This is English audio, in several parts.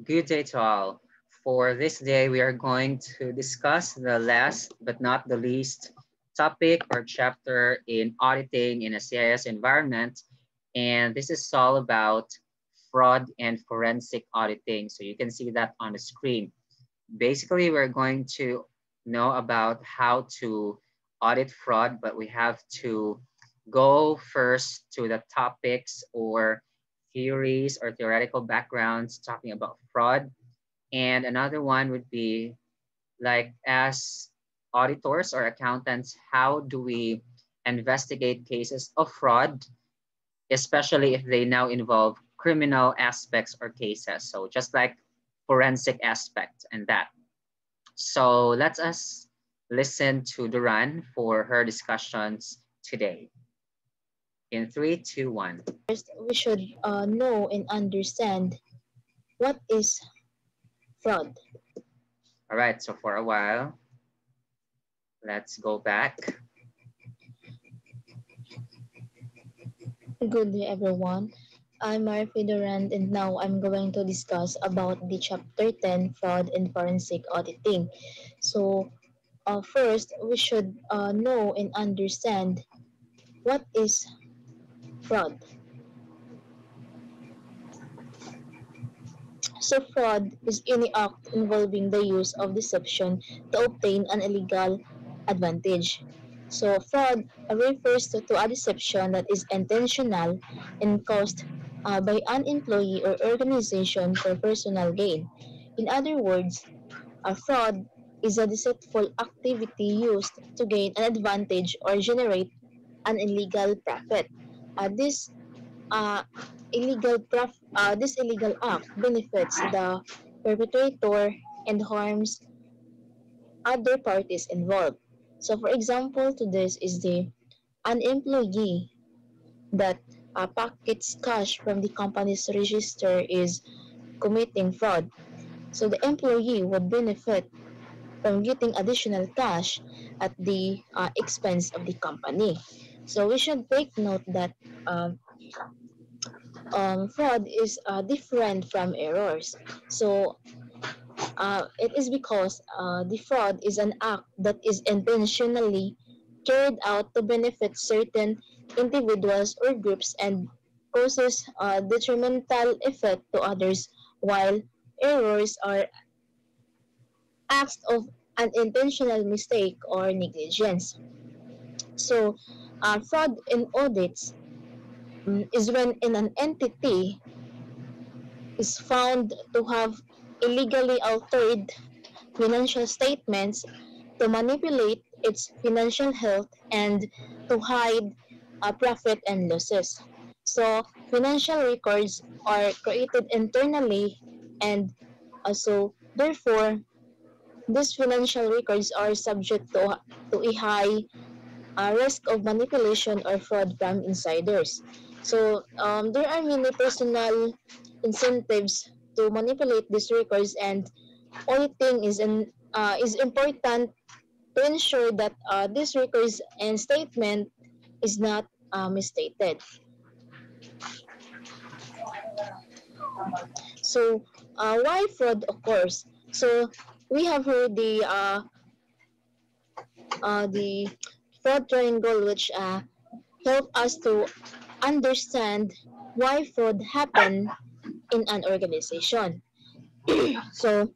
Good day to all. For this day, we are going to discuss the last but not the least topic or chapter in auditing in a CIS environment. And this is all about fraud and forensic auditing. So you can see that on the screen. Basically, we're going to know about how to audit fraud, but we have to go first to the topics or theories or theoretical backgrounds talking about fraud. And another one would be like, as auditors or accountants, how do we investigate cases of fraud, especially if they now involve criminal aspects or cases? So just like forensic aspect and that. So let us listen to Duran for her discussions today. In three, two, one. First, we should know and understand what is fraud. All right, so for a while, let's go back. Good day, everyone. I'm Marfi Durand, and now I'm going to discuss about the Chapter 10, Fraud and Forensic Auditing. So, first, we should know and understand what is fraud. So, fraud is any act involving the use of deception to obtain an illegal advantage. So, fraud refers to a deception that is intentional and caused by an employee or organization for personal gain. In other words, a fraud is a deceitful activity used to gain an advantage or generate an illegal profit. This uh, this illegal act benefits the perpetrator and harms other parties involved. So, for example, to this is an employee that pockets cash from the company's register is committing fraud. So, the employee would benefit from getting additional cash at the expense of the company. So, we should take note that fraud is different from errors. So, it is because the fraud is an act that is intentionally carried out to benefit certain individuals or groups and causes a detrimental effect to others, while errors are acts of unintentional mistake or negligence. So, fraud in audits is when an entity is found to have illegally altered financial statements to manipulate its financial health and to hide profit and losses. So, financial records are created internally, and therefore, these financial records are subject to a high risk of manipulation or fraud from insiders. So, there are many personal incentives to manipulate these records, and auditing is important to ensure that this records and statement is not misstated. So, why fraud occurs? So, we have heard the fraud triangle, which help us to understand why fraud happen in an organization. So,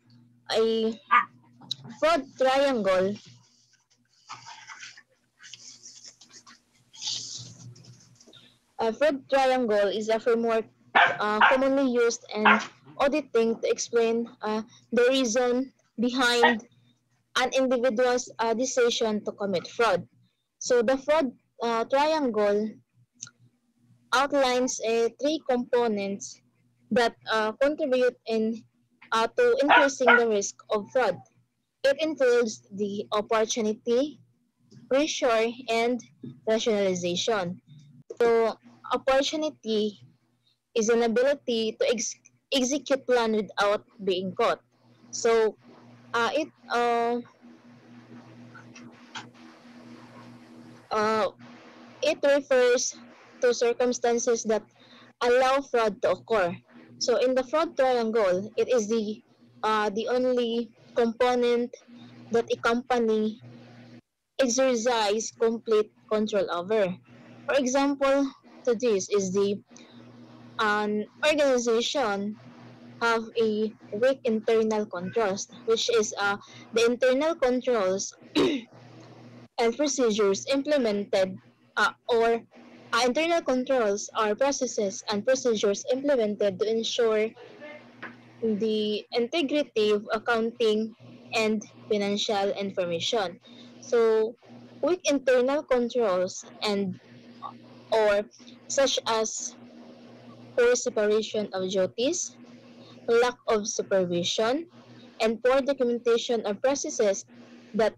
a fraud triangle A Fred triangle is a framework commonly used in auditing to explain the reason behind an individual's decision to commit fraud. So the fraud triangle outlines three components that contribute to increasing the risk of fraud. It includes the opportunity, pressure, and rationalization. So opportunity is an ability to execute plan without being caught. So uh, it uh, uh, it refers to circumstances that allow fraud to occur. So in the fraud triangle, it is the only component that a company exercise complete control over. For example, to this is an organization have a weak internal controls, which is the internal controls and procedures implemented or internal controls are processes and procedures implemented to ensure the integrity of accounting and financial information. So, weak internal controls and or such as poor separation of duties, lack of supervision, and poor documentation of processes that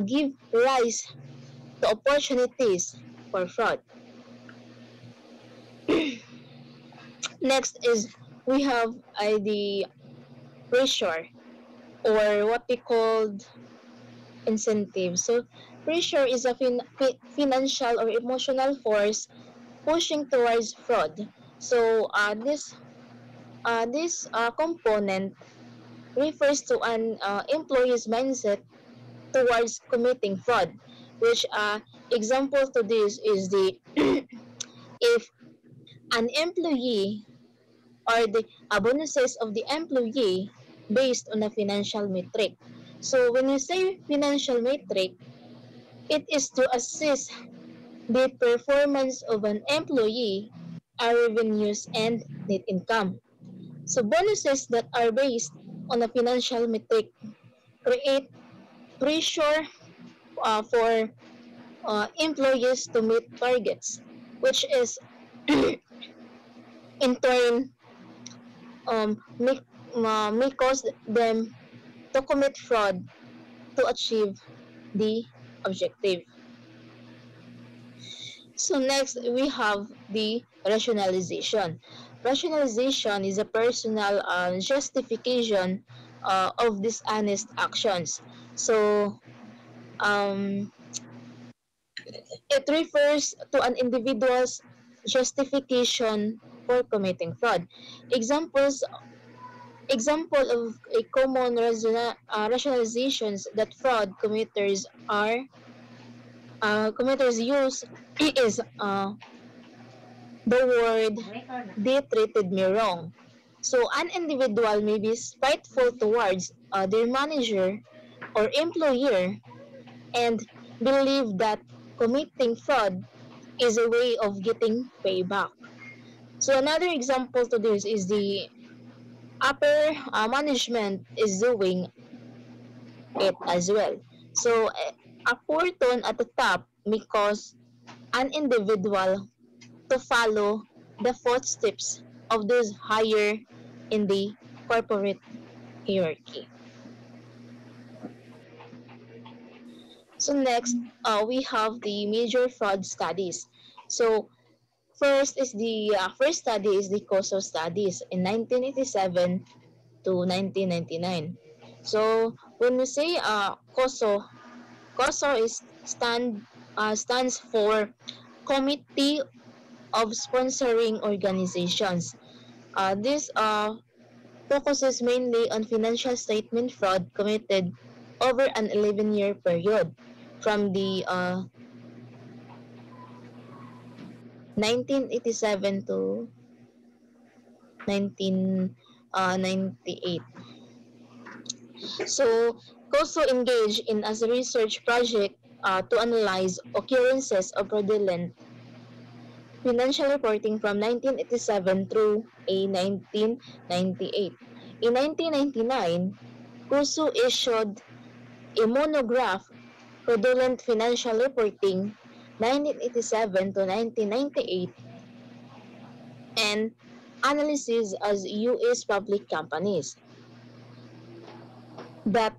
give rise to opportunities for fraud. Next is we have the pressure or what we called incentive. So pressure is a financial or emotional force pushing towards fraud. So this component refers to an employee's mindset towards committing fraud, which example to this is the if an employee or the bonuses of the employee based on a financial metric. So when you say financial metric, it is to assess the performance of an employee, our revenues, and net income. So bonuses that are based on a financial metric create pressure for employees to meet targets, which is in turn may cause them to commit fraud to achieve the objective. So next, we have the rationalization. Rationalization is a personal justification of dishonest actions. So um, it refers to an individual's justification for committing fraud. Examples example of a common rationalizations that fraud committers use is the word they treated me wrong. So an individual may be spiteful towards their manager or employer and believe that committing fraud is a way of getting payback. So another example to this is the upper management is doing it as well. So a poor tone at the top may cause an individual to follow the footsteps of those higher in the corporate hierarchy. So next, we have the major fraud studies. So first study is the COSO studies in 1987 to 1999. So when we say COSO stands for Committee of Sponsoring Organizations. This focuses mainly on financial statement fraud committed over an 11-year period from the 1987 to 1998. So, COSO engaged in as a research project to analyze occurrences of fraudulent financial reporting from 1987 through a 1998. In 1999, COSO issued a monograph, Fraudulent Financial Reporting, 1987 to 1998, and analysis as U.S. public companies that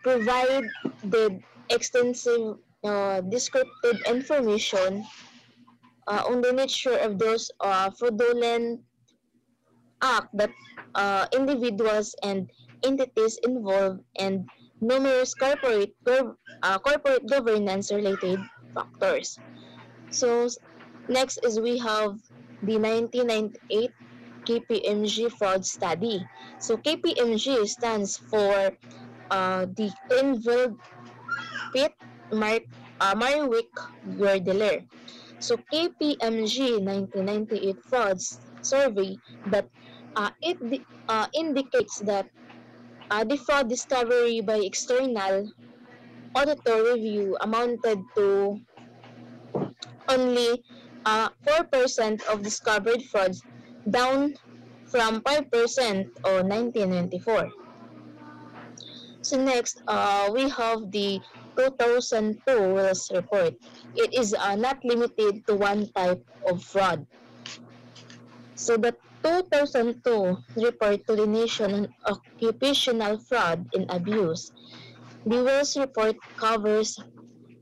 provided extensive descriptive information on the nature of those fraudulent acts that individuals and entities involved and numerous corporate governance related factors. So next is we have the 1998 KPMG fraud study. So KPMG stands for the Cleanfield Pitt Marwick Gordeler. So KPMG 1998 frauds survey that indicates that the fraud discovery by external auditor review amounted to only 4% of discovered frauds, down from 5% on 1994. So next, we have the 2002 Wills report. It is not limited to one type of fraud. So the 2002 report to the nation on occupational fraud and abuse. The Wills report covers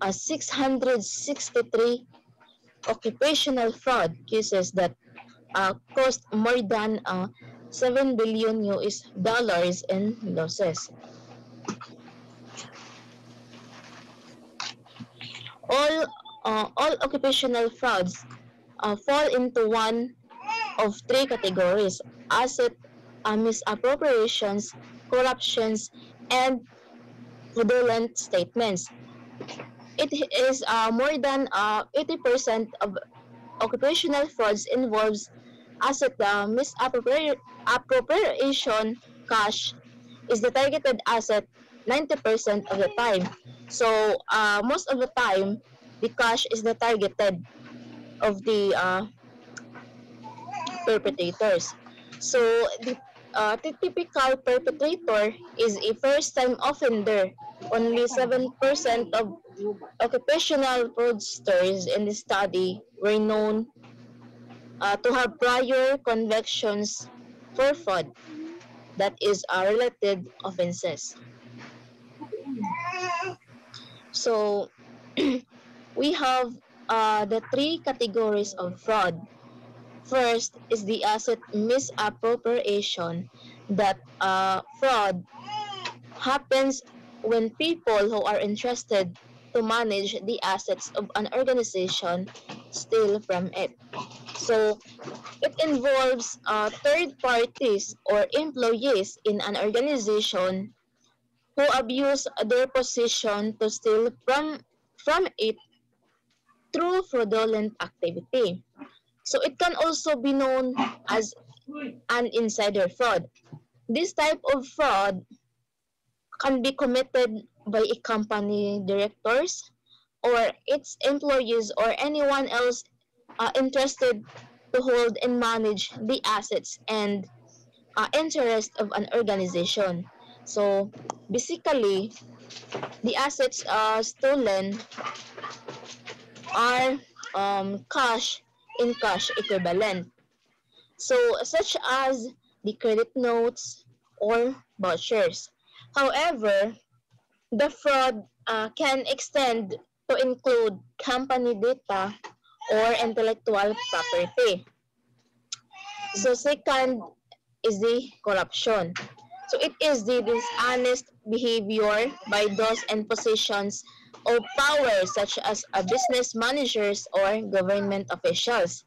663 occupational fraud cases that cost more than $7 billion US in losses. All occupational frauds fall into one of three categories: asset misappropriations, corruptions, and fraudulent statements. It is more than 80% of occupational frauds involves asset misappropriation. Cash is the targeted asset 90% of the time. So most of the time, the cash is the targeted of the perpetrators. So the typical perpetrator is a first-time offender. Only 7% of occupational fraudsters in the study were known to have prior convictions for fraud, that is related offenses. So we have the three categories of fraud. First is the asset misappropriation. That fraud happens when people who are entrusted to manage the assets of an organization steal from it. So it involves third parties or employees in an organization who abuse their position to steal from it through fraudulent activity. So it can also be known as an insider fraud. This type of fraud can be committed by a company directors or its employees or anyone else interested to hold and manage the assets and interest of an organization. So basically, the assets stolen are cash in cash equivalent. So such as the credit notes or vouchers. However, the fraud can extend to include company data or intellectual property. So second is the corruption. So it is the dishonest behavior by those in positions of power such as business managers or government officials.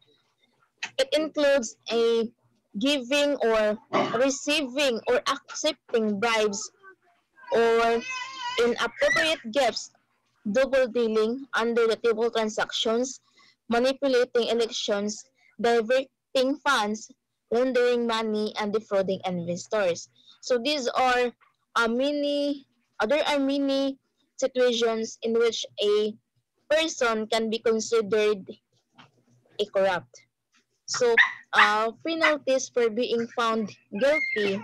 It includes a giving or receiving or accepting bribes or inappropriate gifts, double dealing, under the table transactions, manipulating elections, diverting funds, laundering money, and defrauding investors. So these are there are many situations in which a person can be considered a corrupt. So penalties for being found guilty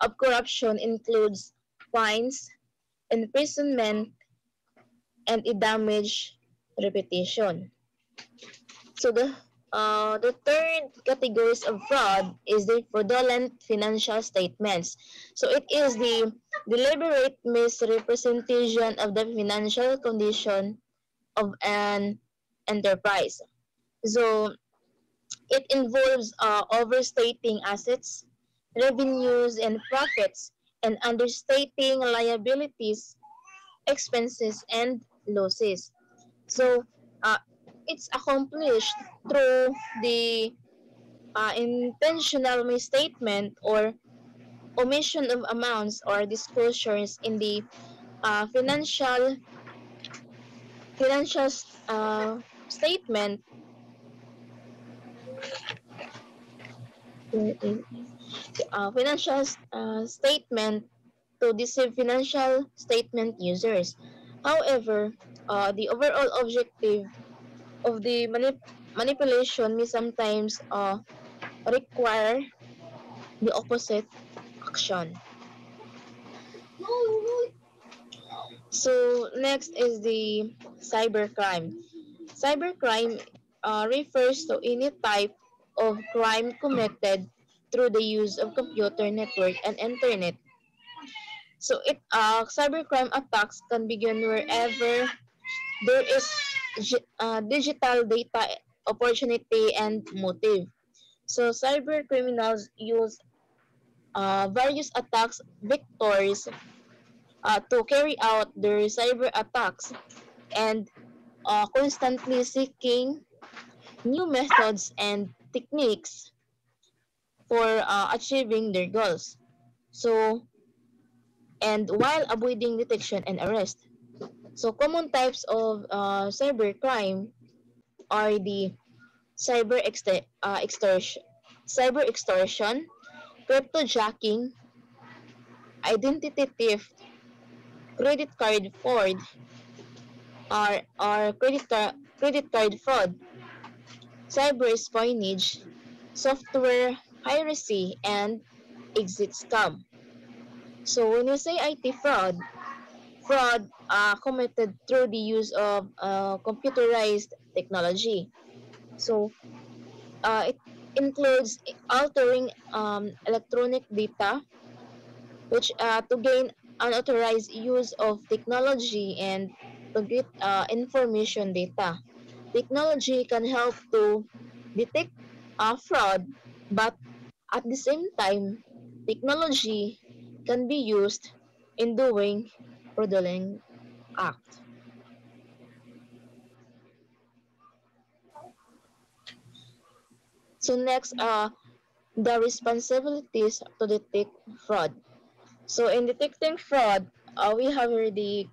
of corruption includes fines, imprisonment, and a damaged reputation. So the third categories of fraud is the fraudulent financial statements. So it is the deliberate misrepresentation of the financial condition of an enterprise. So it involves overstating assets, revenues, and profits, and understating liabilities, expenses, and losses. So it's accomplished through the intentional misstatement or omission of amounts or disclosures in the uh, financial financial statement. Financial statement to deceive financial statement users. However, the overall objective of the manipulation may sometimes require the opposite action. So next is the cybercrime. Cybercrime refers to any type of crime committed through the use of computer network and internet. So cybercrime attacks can begin wherever there is digital data opportunity and motive. So cyber criminals use various attacks vectors to carry out their cyber attacks and constantly seeking new methods and techniques for achieving their goals. So, and while avoiding detection and arrest. So, common types of cybercrime are the extortion, cyber extortion, cryptojacking, identity theft, credit card fraud, or credit card fraud, cyber espionage, software piracy, and exit scam. So when we say IT fraud committed through the use of computerized technology. So it includes altering electronic data, which to gain unauthorized use of technology and to get information data. Technology can help to detect fraud, but at the same time, technology can be used in doing fraudulent act. So next, the responsibilities to detect fraud. So in detecting fraud, we have here the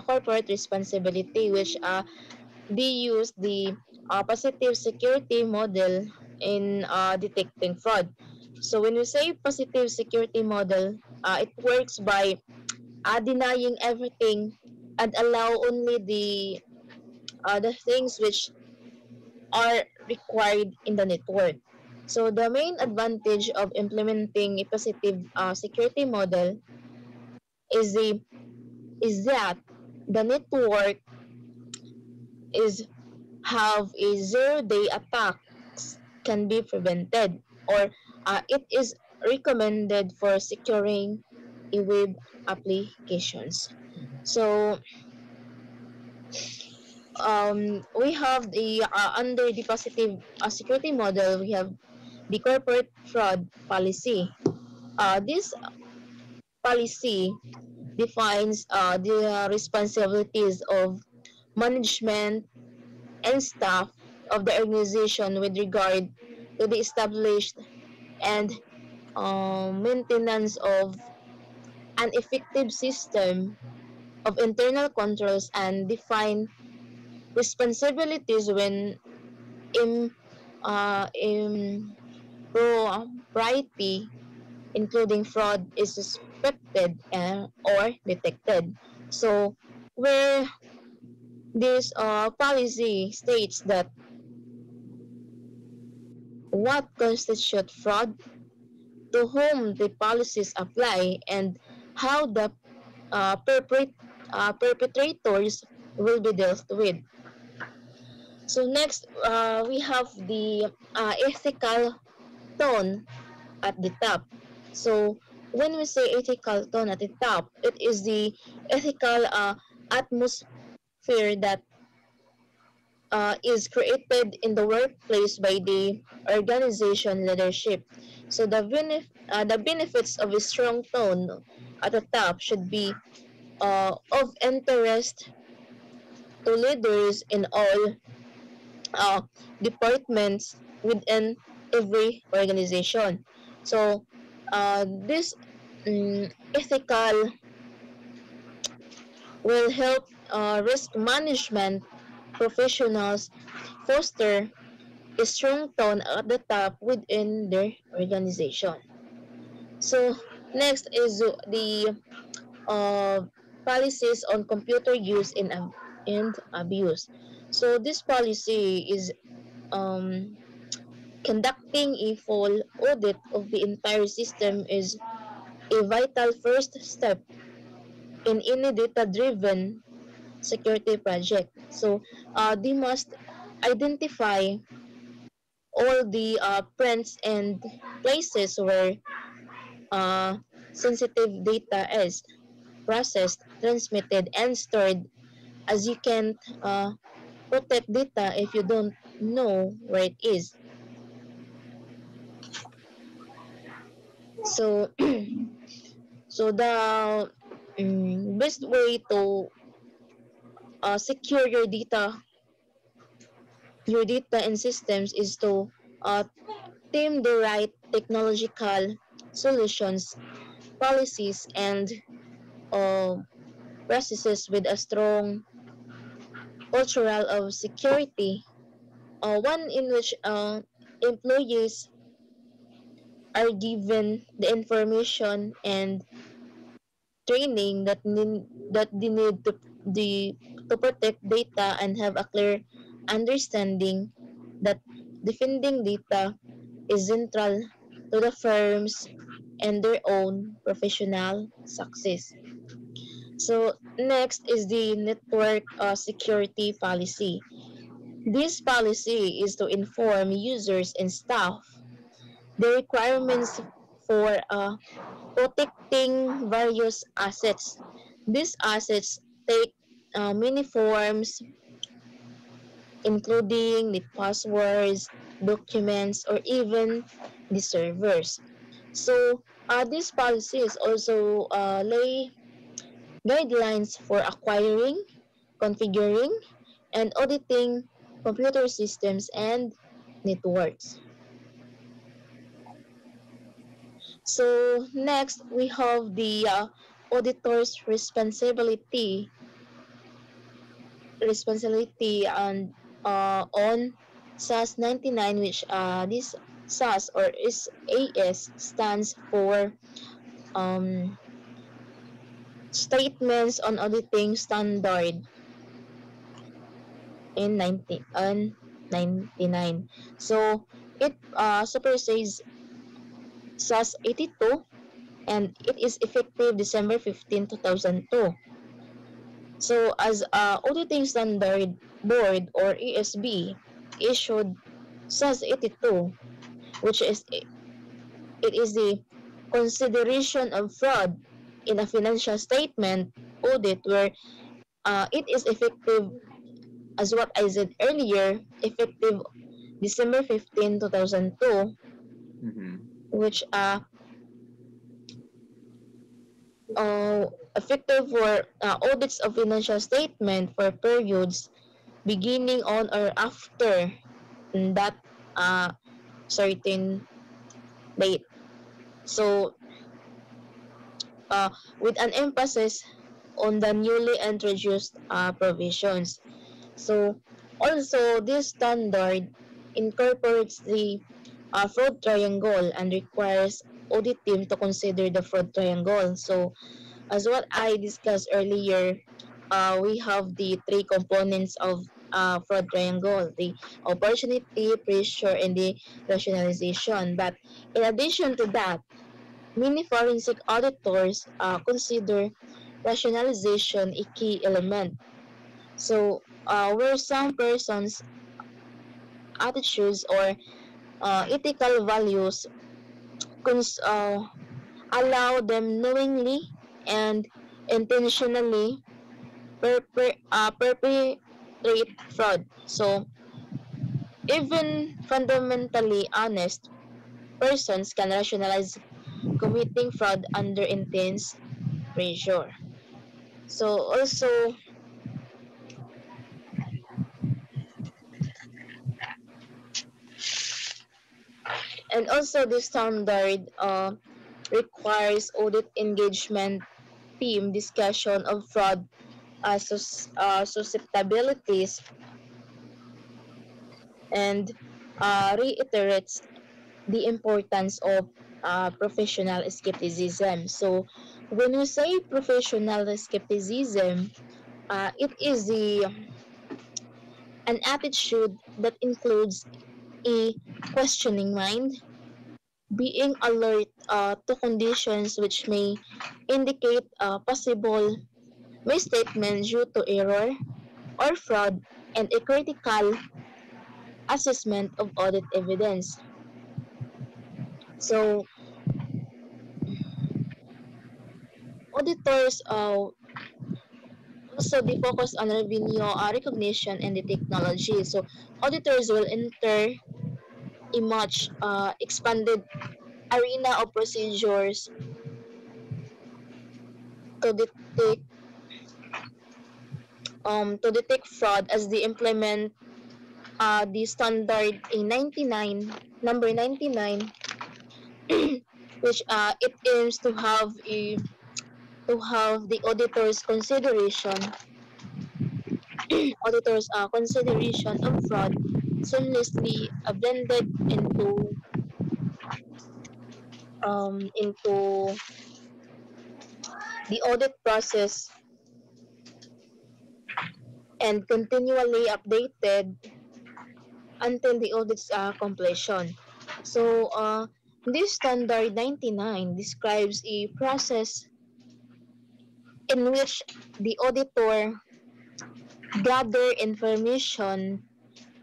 corporate responsibility, which they use the positive security model in detecting fraud. So when we say positive security model, it works by denying everything and allow only the things which are required in the network. So the main advantage of implementing a positive security model is the is that the network is have a 0-day attacks can be prevented, or it is recommended for securing a web applications. So we have the under the positive security model, we have the corporate fraud policy. This policy defines the responsibilities of management and staff of the organization with regard to the established and maintenance of an effective system of internal controls and define responsibilities when in impropriety, including fraud, is suspected or detected. So, where this policy states that what constitutes fraud, to whom the policies apply, and how the perpetrators will be dealt with. So next, we have the ethical tone at the top. So when we say ethical tone at the top, it is the ethical atmosphere that is created in the workplace by the organization leadership. So the benefits of a strong tone at the top should be of interest to leaders in all departments within every organization. So this ethical will help risk management professionals foster a strong tone at the top within their organization. So next is the policies on computer use and abuse. So this policy is um, conducting a full audit of the entire system is a vital first step in any data-driven security project. So they must identify all the prints and places where uh, sensitive data is processed, transmitted, and stored, as you can't protect data if you don't know where it is. So, so the best way to secure your data and systems is to uh, team the right technological solutions, policies, and uh, processes with a strong cultural of security, one in which employees are given the information and training that they need to protect data and have a clear understanding that defending data is central to the firms and their own professional success. So next is the network security policy. This policy is to inform users and staff the requirements for protecting various assets. These assets take many forms, including the passwords, documents, or even the servers. So, these policies also lay guidelines for acquiring, configuring, and auditing computer systems and networks. So next, we have the auditor's responsibility on SAS 99, which this SAS or SAS stands for um, Statements on Auditing Standard in 99. So it supersedes SAS 82 and it is effective December 15, 2002. So as Auditing Standard Board or ESB issued SAS 82, which is it is the consideration of fraud in a financial statement audit where it is effective as what I said earlier, effective December 15, 2002, Mm-hmm. which effective for audits of financial statement for periods beginning on or after that certain date. So, with an emphasis on the newly introduced provisions. So, also, this standard incorporates the fraud triangle and requires audit team to consider the fraud triangle. So, as what I discussed earlier, we have the three components of fraud triangle, the opportunity, pressure, and the rationalization. But in addition to that, many forensic auditors consider rationalization a key element. So, where some persons' attitudes or ethical values cons- uh, allow them knowingly and intentionally perpetrate fraud. So, even fundamentally honest persons can rationalize committing fraud under intense pressure. So, also, And also, the standard requires audit engagement team discussion of fraud susceptibilities and reiterates the importance of professional skepticism. So, when we say professional skepticism, it is an attitude that includes a questioning mind, being alert to conditions which may indicate possible misstatement due to error or fraud, and a critical assessment of audit evidence. So, auditors also they focus on revenue recognition and the technology. So, auditors will enter a much expanded arena of procedures to detect fraud as they implement the standard a 99 number 99 which it aims to have the auditors consideration of fraud seamlessly blended into the audit process and continually updated until the audit's completion. So, this standard 99 describes a process in which the auditor gather information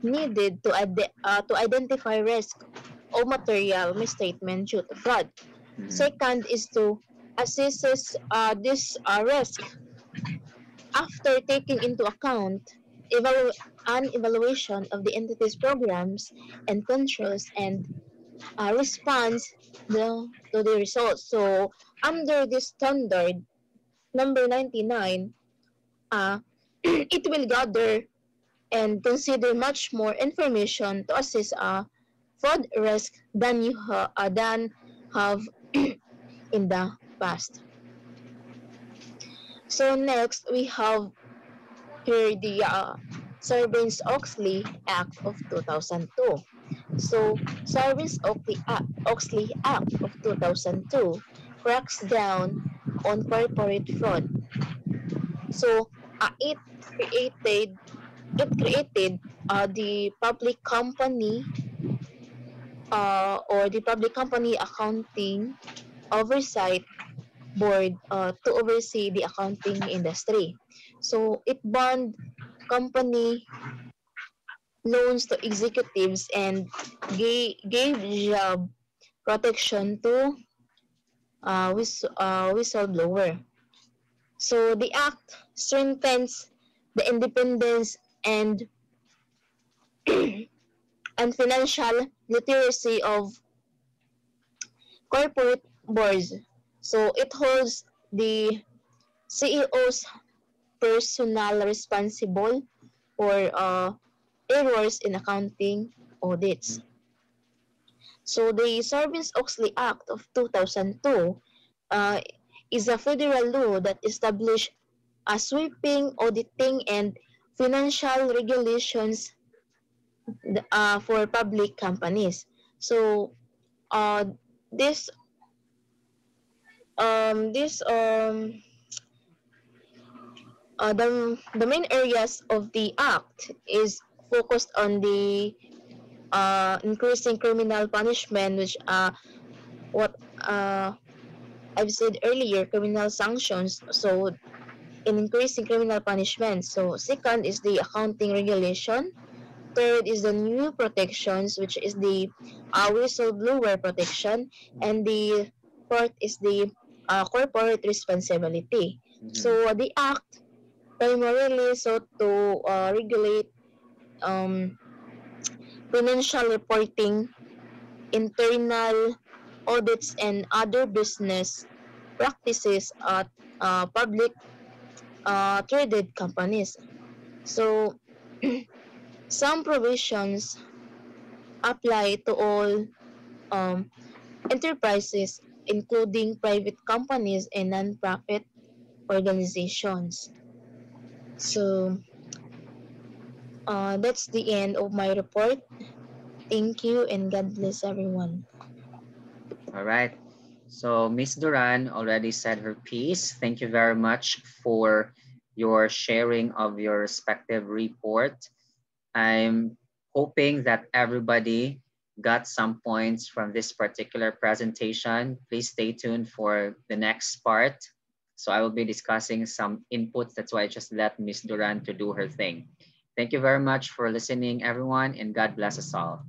needed to identify risk or material misstatement due to fraud. Mhm. Second is to assess this risk after taking into account an evaluation of the entity's programs and controls and response to the results. So, under this standard, number 99, uh, it will gather and consider much more information to assess fraud risk than have in the past. So next we have here the Sarbanes-Oxley Act of 2002. So Sarbanes-Oxley Act of 2002 cracks down on corporate fraud. So created it created the public company or the public company accounting oversight board to oversee the accounting industry. So it banned company loans to executives and gave job protection to whistleblower. So the act strengthens the independence and and financial literacy of corporate boards. So it holds the CEO's personal responsible for errors in accounting audits. So the Sarbanes-Oxley Act of 2002 uh, is a federal law that established a sweeping auditing and financial regulations for public companies. So uh, this this the main areas of the act is focused on the increasing criminal punishment, which what I've said earlier, criminal sanctions. So in increasing criminal punishment. So second is the accounting regulation. Third is the new protections, which is the whistleblower protection, and the fourth is the corporate responsibility. Mhm. So the act primarily sought to regulate um, financial reporting, internal audits, and other business practices at public traded companies. So some provisions apply to all um, enterprises, including private companies and non-profit organizations. So that's the end of my report. Thank you and God bless everyone. All right. So Miss Duran already said her piece. Thank you very much for your sharing of your respective report. I'm hoping that everybody got some points from this particular presentation. Please stay tuned for the next part. So I will be discussing some inputs. That's why I just let Miss Duran to do her thing. Thank you very much for listening, everyone, and God bless us all.